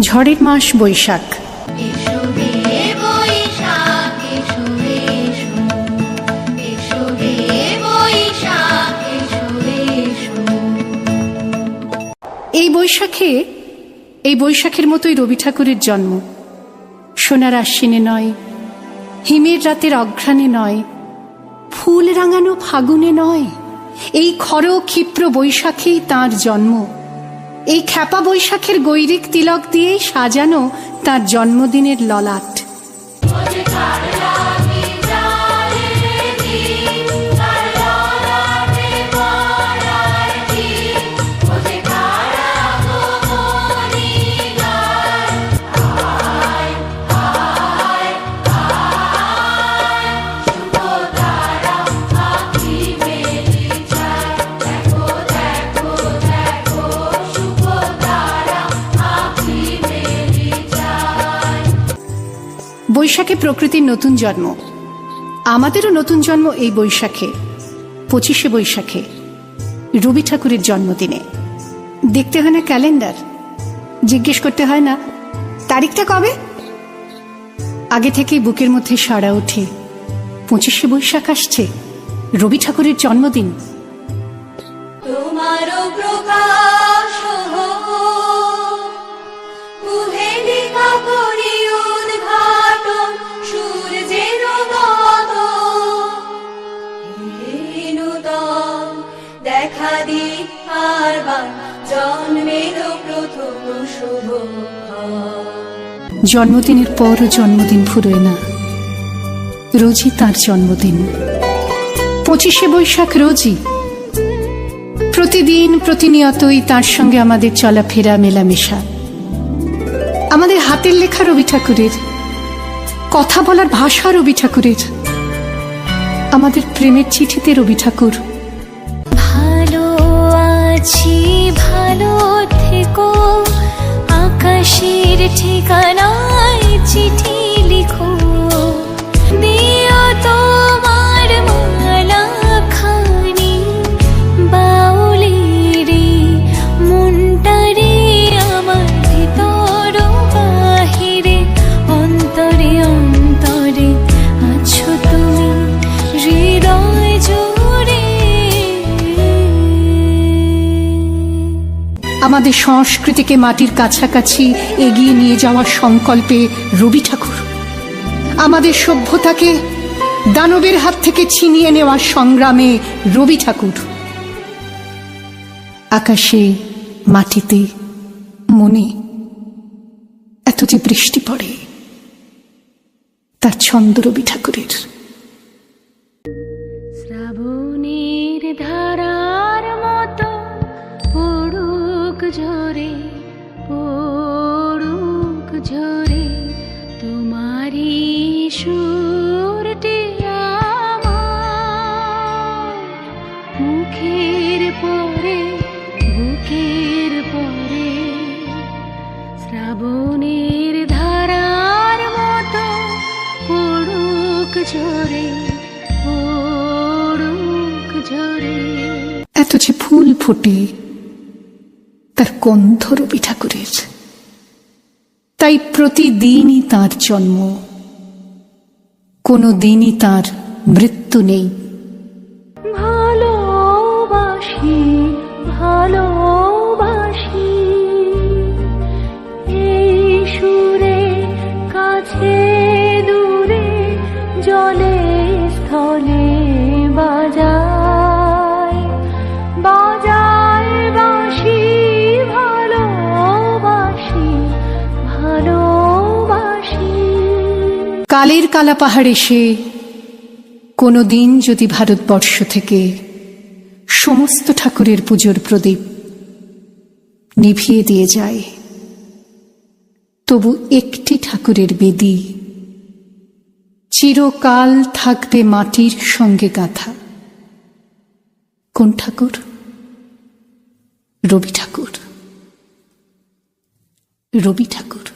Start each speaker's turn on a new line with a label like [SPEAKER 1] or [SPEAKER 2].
[SPEAKER 1] ঝড়ের মাস বৈশাখ। এই বৈশাখের মতোই রবি ঠাকুরের জন্ম। সোনার আশ্বিনে নয়, হিমের রাতের অঘ্রাণে নয়, ফুল রাঙানো ফাগুনে নয়, এই খর ক্ষিপ্র বৈশাখেই তাঁর জন্ম। এই খ্যাপা বৈশাখের গৈরিক তিলক দিয়েই সাজানো তাঁর জন্মদিনের ললাট। বৈশাখে প্রকৃতির নতুন জন্ম, আমাদেরও নতুন জন্ম এই বৈশাখে, 25শে বৈশাখে, রবি ঠাকুরের জন্মদিনে। দেখতে হয় না ক্যালেন্ডার, জিজ্ঞেস করতে হয় না তারিখটা কবে, আগে থেকেই বুকের মধ্যে সাড়া ওঠে 25শে বৈশাখ আসছে, রবি ঠাকুরের জন্মদিন।
[SPEAKER 2] তোমারও প্রকাশ কুহেলিকা করি উদ্ঘাটন সূর্যের উদয়, নূতন দেখা দি আরবার জন্মের প্রথম শুভক্ষণ।
[SPEAKER 1] জন্মদিনের পরও জন্মদিন ফুরোয় না, রোজই তার জন্মদিন। 25শে বৈশাখ রোজই, প্রতিদিন প্রতিনিয়তই তার সঙ্গে আমাদের চলাফেরা মেলামেশা। আমাদের হাতের লেখা রবি ঠাকুরের, কথা বলার ভাষা রবি ঠাকুরের, আমাদের প্রেমের চিঠিতে রবি ঠাকুর।
[SPEAKER 3] ভালো আছি ভালো থেকো, আকাশের ঠিকানায় চিঠি লিখো, দিও তোমার মালা খানি, বাউলেরে মনটারে আমার ভিতর বাহিরে, অন্তরে অন্তরে আছো তুমি হৃদয় জুড়ে।
[SPEAKER 1] আমাদের সংস্কৃতিকে মাটির কাছাকাছি এগিয়ে নিয়ে যাওয়ার সংকল্পে রবি ঠাকুর, আমাদের সভ্যতাকে দানবের হাত থেকে ছিনিয়ে নেওয়ার সংগ্রামে রবি ঠাকুর। আকাশে, মাটিতে, মনে এত যে বৃষ্টি পড়ে, তার ছন্দ রবি ঠাকুরের।
[SPEAKER 3] শ্রাবণের ধারার মতো পড়ুক ঝরে, পড়ুক ঝরে তোমারি সুরটি আমার, মুখের পরে বুকের পরে, শ্রাবণের ধারার মতো পড়ুক ঝরে, পড়ুক ঝরে।
[SPEAKER 1] এত যে ফুল ফোটে, তার গন্ধ রবি ঠাকুরের। তাই প্রতিদিনই তার জন্ম, কোনো দিনই তার মৃত্যু নেই।
[SPEAKER 3] ভালোবাসি ভালোবাসি, এই সুরে কাছে দূরে জলে স্থলে বাজায় বাজায় বাঁশি, ভালোবাসি ভালোবাসি।
[SPEAKER 1] কালের কালা পাহাড় এসে কোনো দিন যদি ভারতবর্ষ থেকে সমস্ত ঠাকুরের পুজোর প্রদীপ নিভিয়ে দিয়ে যায়, তবু একটি ঠাকুরের বেদী চিরকাল থাকবে মাটির সঙ্গে গাঁথা। কোন ঠাকুর? রবি ঠাকুর। রবি ঠাকুর।